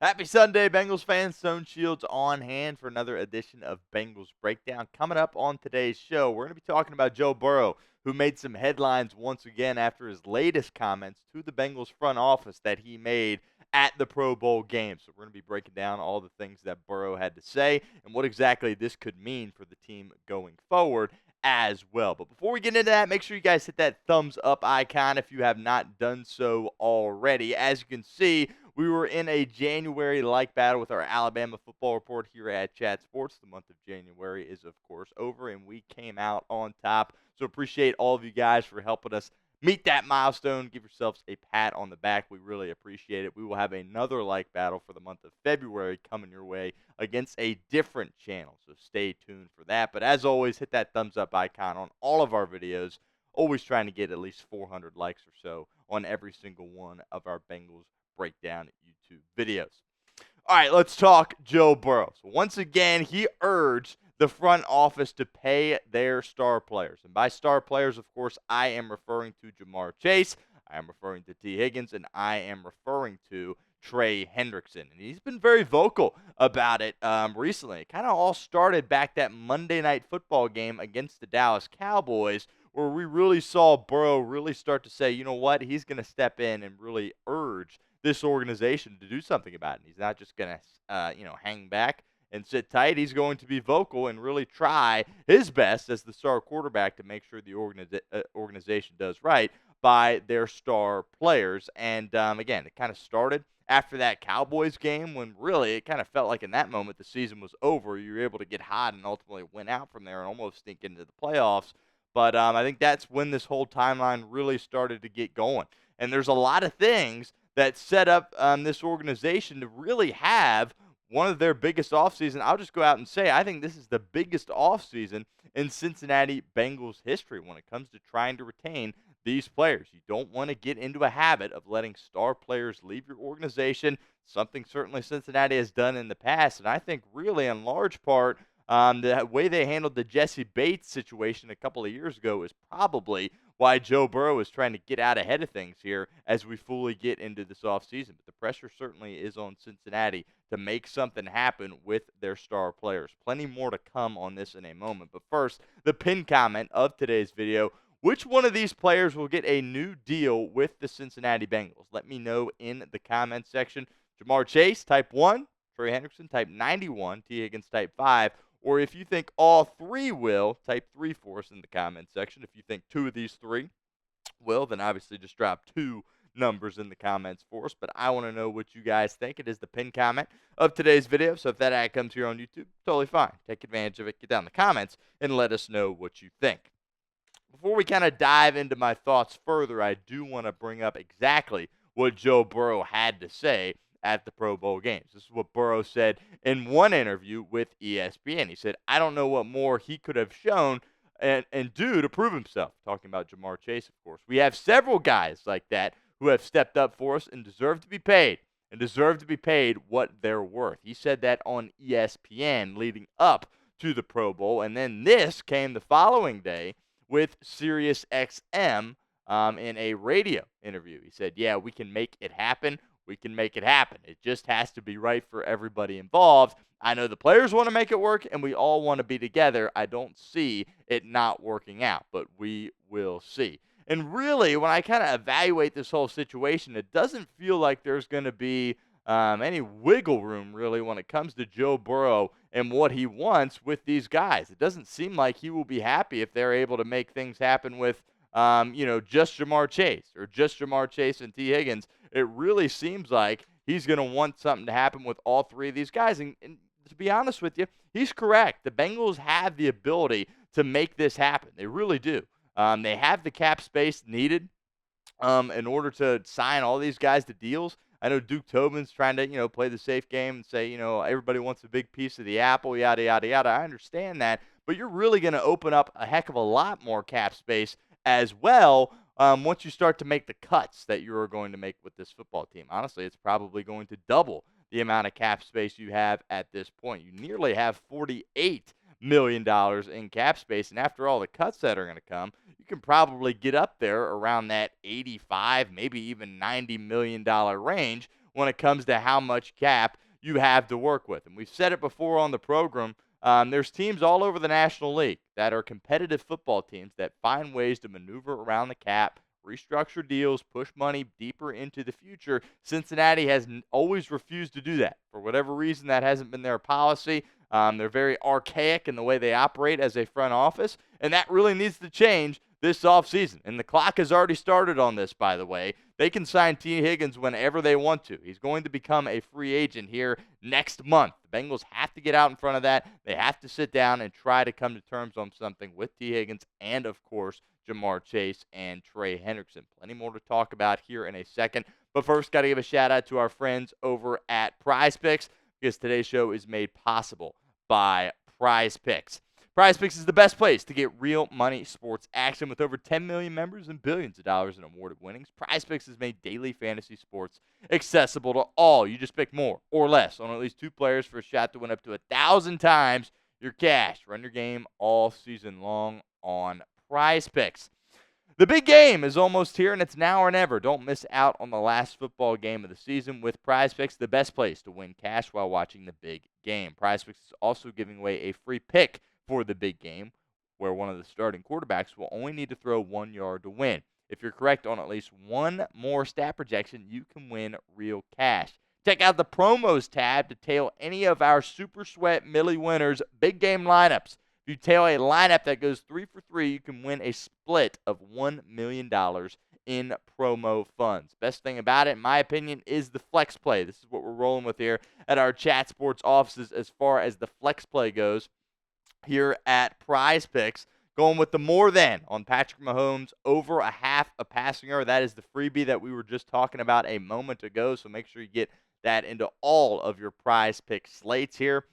Happy Sunday, Bengals fans. Stone Shields on hand for another edition of Bengals Breakdown. Coming up on today's show, we're going to be talking about Joe Burrow, who made some headlines once again after his latest comments to the Bengals front office that he made at the Pro Bowl game. So we're going to be breaking down all the things that Burrow had to say and what exactly this could mean for the team going forward as well. But before we get into that, make sure you guys hit that thumbs up icon if you have not done so already. As you can see, we were in a January like battle with our Alabama football report here at Chat Sports. The month of January is, of course, over, and we came out on top. So appreciate all of you guys for helping us meet that milestone. Give yourselves a pat on the back. We really appreciate it. We will have another like battle for the month of February coming your way against a different channel. So stay tuned for that. But as always, hit that thumbs up icon on all of our videos. Always trying to get at least 400 likes or so on every single one of our Bengals breakdown YouTube videos. All right, let's talk Joe Burrow. So once again, he urged the front office to pay their star players. And by star players, of course, I am referring to Jamar Chase, I am referring to T. Higgins, and I am referring to Trey Hendrickson. And he's been very vocal about it recently. It kind of all started back that Monday Night Football game against the Dallas Cowboys, where we really saw Burrow really start to say, you know what, he's going to step in and really urge this organization to do something about it. He's not just going to, hang back and sit tight. He's going to be vocal and really try his best as the star quarterback to make sure the organization does right by their star players. And again, it kind of started after that Cowboys game when really it kind of felt like in that moment the season was over. You were able to get hot and ultimately went out from there and almost sneak into the playoffs. But I think that's when this whole timeline really started to get going. And there's a lot of things that set up this organization to really have one of their biggest offseason. I'll just go out and say I think this is the biggest offseason in Cincinnati Bengals history when it comes to trying to retain these players. You don't want to get into a habit of letting star players leave your organization, something certainly Cincinnati has done in the past. And I think really in large part, the way they handled the Jesse Bates situation a couple of years ago is probably why Joe Burrow is trying to get out ahead of things here as we fully get into this offseason. But the pressure certainly is on Cincinnati to make something happen with their star players. Plenty more to come on this in a moment. But first, the pin comment of today's video. Which one of these players will get a new deal with the Cincinnati Bengals? Let me know in the comments section. Jamar Chase, type 1. Trey Hendrickson, type 91. T. Higgins, type 5. Or if you think all three will, type 3 for us in the comments section. If you think two of these three will, then obviously just drop 2 numbers in the comments for us. But I want to know what you guys think. It is the pin comment of today's video. So if that ad comes here on YouTube, totally fine. Take advantage of it. Get down in the comments and let us know what you think. Before we kind of dive into my thoughts further, I do want to bring up exactly what Joe Burrow had to say at the Pro Bowl games. This is what Burrow said in one interview with ESPN. He said, I don't know what more he could have shown and do to prove himself. Talking about Jamar Chase, of course. We have several guys like that who have stepped up for us and deserve to be paid what they're worth. He said that on ESPN leading up to the Pro Bowl. And then this came the following day with Sirius XM in a radio interview. He said, yeah, we can make it happen. We can make it happen. It just has to be right for everybody involved. I know the players want to make it work, and we all want to be together. I don't see it not working out, but we will see. And really, when I kind of evaluate this whole situation, it doesn't feel like there's going to be any wiggle room, really, when it comes to Joe Burrow and what he wants with these guys. It doesn't seem like he will be happy if they're able to make things happen with, just Jamar Chase or just Jamar Chase and T. Higgins. It really seems like he's going to want something to happen with all three of these guys. And to be honest with you, he's correct. The Bengals have the ability to make this happen. They really do. They have the cap space needed in order to sign all these guys to deals. I know Duke Tobin's trying to, play the safe game and say, everybody wants a big piece of the apple, yada, yada, yada. I understand that. But you're really going to open up a heck of a lot more cap space as well once you start to make the cuts that you are going to make with this football team. Honestly, it's probably going to double the amount of cap space you have at this point. You nearly have $48 million in cap space. And after all the cuts that are going to come, you can probably get up there around that 85, maybe even $90 million range when it comes to how much cap you have to work with. And we've said it before on the program. There's teams all over the National League that are competitive football teams that find ways to maneuver around the cap, restructure deals, push money deeper into the future. Cincinnati has always refused to do that. For whatever reason, that hasn't been their policy. They're very archaic in the way they operate as a front office, and that really needs to change this offseason. And the clock has already started on this, by the way. They can sign T. Higgins whenever they want to. He's going to become a free agent here next month. The Bengals have to get out in front of that. They have to sit down and try to come to terms on something with T. Higgins and, of course, Jamar Chase and Trey Hendrickson. Plenty more to talk about here in a second. But first, got to give a shout-out to our friends over at PrizePicks, because today's show is made possible by PrizePicks. PrizePicks is the best place to get real money sports action. With over 10 million members and billions of dollars in awarded winnings, PrizePicks has made daily fantasy sports accessible to all. You just pick more or less on at least 2 players for a shot to win up to 1,000 times your cash. Run your game all season long on PrizePicks. The big game is almost here, and it's now or never. Don't miss out on the last football game of the season with PrizePicks, the best place to win cash while watching the big game. PrizePicks is also giving away a free pick for the big game, where one of the starting quarterbacks will only need to throw 1 yard to win. If you're correct on at least one more stat projection, you can win real cash. Check out the promos tab to tail any of our Super Sweat Millie winners' big game lineups. If you tail a lineup that goes 3 for 3, you can win a split of $1 million in promo funds. Best thing about it, in my opinion, is the flex play. This is what we're rolling with here at our Chat Sports offices as far as the flex play goes here at PrizePicks. Going with the more than on Patrick Mahomes, over a half a passing yard. That is the freebie that we were just talking about a moment ago, so make sure you get that into all of your PrizePicks slates here.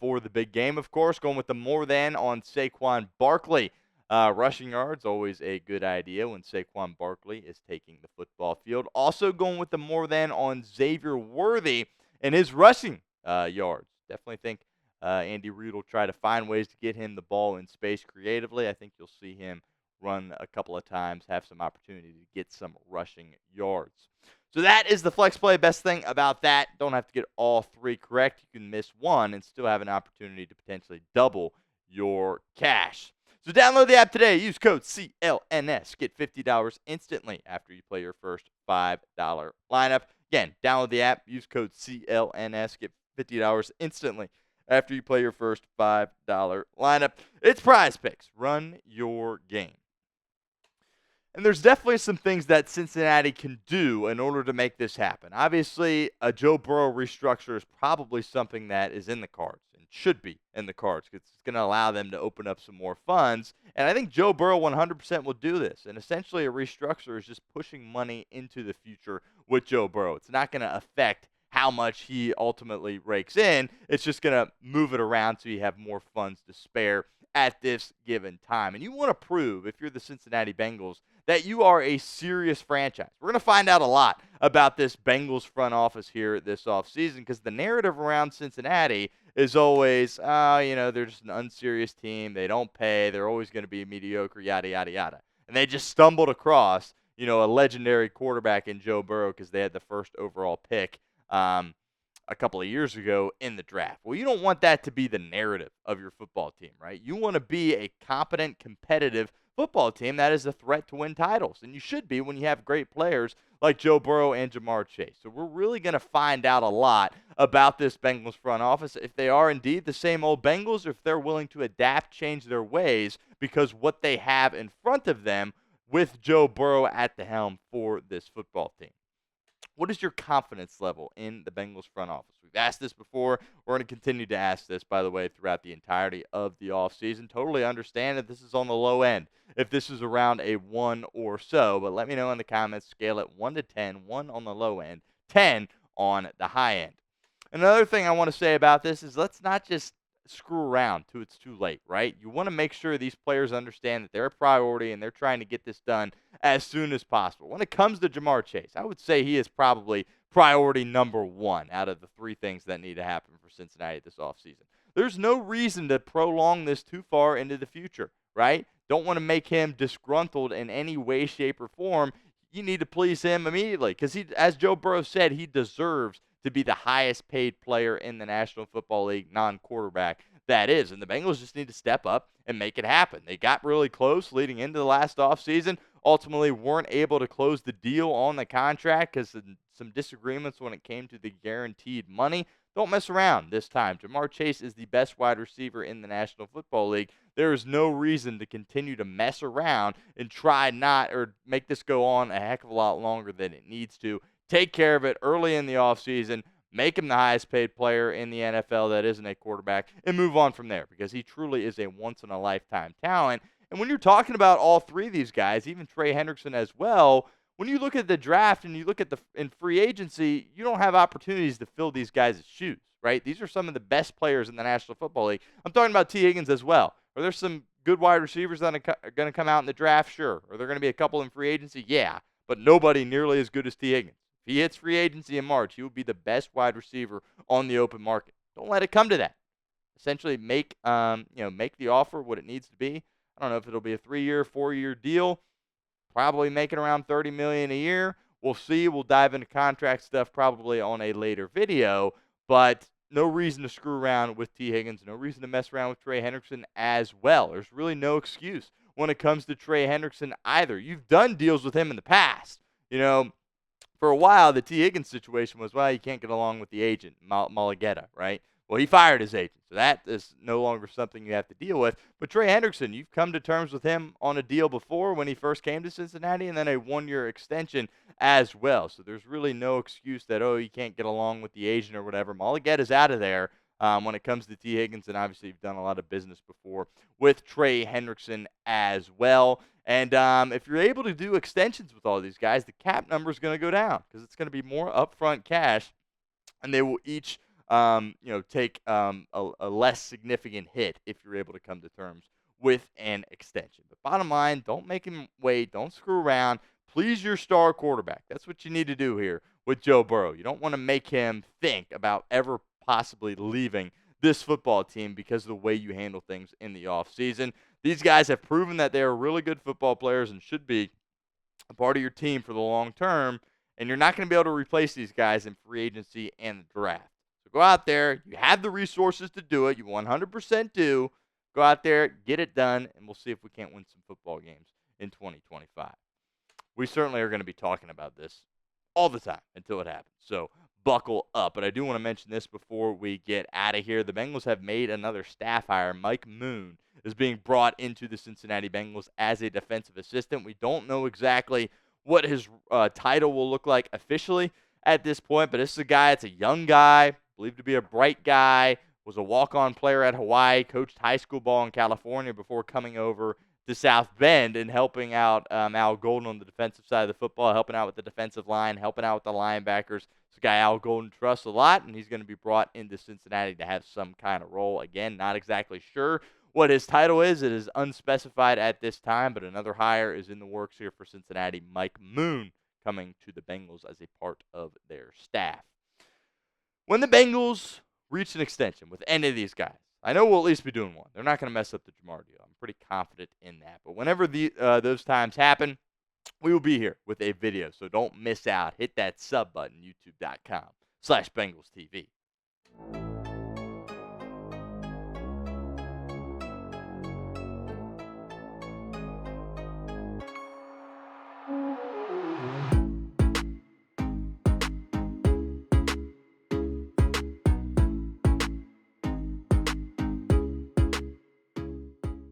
For the big game, of course, going with the more than on Saquon Barkley. Rushing yards, always a good idea when Saquon Barkley is taking the football field. Also going with the more than on Xavier Worthy and his rushing yards. Definitely think Andy Reid will try to find ways to get him the ball in space creatively. I think you'll see him run a couple of times, have some opportunity to get some rushing yards. So that is the flex play. Best thing about that, don't have to get all 3 correct. You can miss one and still have an opportunity to potentially double your cash. So download the app today. Use code CLNS. Get $50 instantly after you play your first $5 lineup. Again, download the app. Use code CLNS. Get $50 instantly after you play your first $5 lineup. It's PrizePicks. Run your game. And there's definitely some things that Cincinnati can do in order to make this happen. Obviously, a Joe Burrow restructure is probably something that is in the cards and should be in the cards because it's going to allow them to open up some more funds. And I think Joe Burrow 100% will do this. And essentially, a restructure is just pushing money into the future with Joe Burrow. It's not going to affect how much he ultimately rakes in. It's just going to move it around so you have more funds to spare at this given time. And you want to prove, if you're the Cincinnati Bengals, that you are a serious franchise. We're going to find out a lot about this Bengals front office here this offseason because the narrative around Cincinnati is always, they're just an unserious team. They don't pay. They're always going to be mediocre, yada, yada, yada. And they just stumbled across, a legendary quarterback in Joe Burrow because they had the first overall pick a couple of years ago in the draft. Well, you don't want that to be the narrative of your football team, right? You want to be a competent, competitive football team that is a threat to win titles. And you should be when you have great players like Joe Burrow and Jamar Chase. So we're really going to find out a lot about this Bengals front office, if they are indeed the same old Bengals or if they're willing to adapt, change their ways because what they have in front of them with Joe Burrow at the helm for this football team. What is your confidence level in the Bengals front office? We've asked this before. We're going to continue to ask this, by the way, throughout the entirety of the offseason. Totally understand that this is on the low end, if this is around a 1 or so. But let me know in the comments. Scale it 1 to 10, 1 on the low end, 10 on the high end. Another thing I want to say about this is let's not just screw around till it's too late, right? You want to make sure these players understand that they're a priority and they're trying to get this done as soon as possible. When it comes to Jamar Chase, I would say he is probably priority number 1 out of the 3 things that need to happen for Cincinnati this offseason. There's no reason to prolong this too far into the future, right? Don't want to make him disgruntled in any way, shape, or form. you need to please him immediately because he, as Joe Burrow said, he deserves to be the highest paid player in the National Football League, non-quarterback, that is. And the Bengals just need to step up and make it happen. They got really close leading into the last offseason, ultimately weren't able to close the deal on the contract because of some disagreements when it came to the guaranteed money. Don't mess around this time. Jamar Chase is the best wide receiver in the National Football League. There is no reason to continue to mess around and try not or make this go on a heck of a lot longer than it needs to. Take care of it early in the offseason. Make him the highest paid player in the NFL that isn't a quarterback and move on from there because he truly is a once-in-a-lifetime talent. And when you're talking about all three of these guys, even Trey Hendrickson as well, when you look at the draft and you look at in free agency, you don't have opportunities to fill these guys' shoes, right? These are some of the best players in the National Football League. I'm talking about T. Higgins as well. Are there some good wide receivers that are going to come out in the draft? Sure. Are there going to be a couple in free agency? Yeah, but nobody nearly as good as T. Higgins. If he hits free agency in March, he will be the best wide receiver on the open market. Don't let it come to that. Essentially, make the offer what it needs to be. I don't know if it'll be a 3-year, 4-year deal. Probably making around $30 million a year. We'll see. We'll dive into contract stuff probably on a later video. But no reason to screw around with T. Higgins. No reason to mess around with Trey Hendrickson as well. There's really no excuse when it comes to Trey Hendrickson either. You've done deals with him in the past. For a while, the T. Higgins situation was, well, you can't get along with the agent, Mulligetta, right? Well, he fired his agent, so that is no longer something you have to deal with. But Trey Hendrickson, you've come to terms with him on a deal before when he first came to Cincinnati, and then a 1-year extension as well. So there's really no excuse that, you can't get along with the agent or whatever. Mulligetta's out of there when it comes to T. Higgins, and obviously you've done a lot of business before with Trey Hendrickson as well. And if you're able to do extensions with all these guys, the cap number is going to go down because it's going to be more upfront cash, and they will each, take a less significant hit if you're able to come to terms with an extension. But bottom line, don't make him wait. Don't screw around. Please your star quarterback. That's what you need to do here with Joe Burrow. You don't want to make him think about ever possibly leaving this football team because of the way you handle things in the offseason. These guys have proven that they are really good football players and should be a part of your team for the long term, and you're not going to be able to replace these guys in free agency and the draft. So go out there. You have the resources to do it. You 100% do. Go out there, get it done, and we'll see if we can't win some football games in 2025. We certainly are going to be talking about this all the time until it happens. So buckle up. But I do want to mention this before we get out of here. The Bengals have made another staff hire. Mike Moon is being brought into the Cincinnati Bengals as a defensive assistant. We don't know exactly what his title will look like officially at this point, but this is a guy, it's a young guy, believed to be a bright guy, was a walk-on player at Hawaii, coached high school ball in California before coming over to South Bend and helping out Al Golden on the defensive side of the football, helping out with the defensive line, helping out with the linebackers. It's a guy Al Golden trusts a lot, and he's going to be brought into Cincinnati to have some kind of role. Again, not exactly sure what his title is. It is unspecified at this time, but another hire is in the works here for Cincinnati. Mike Moon coming to the Bengals as a part of their staff. When the Bengals reach an extension with any of these guys, I know we'll at least be doing one. They're not going to mess up the Jamar deal. I'm pretty confident in that. But whenever those times happen, we will be here with a video. So don't miss out. Hit that sub button, youtube.com/BengalsTV.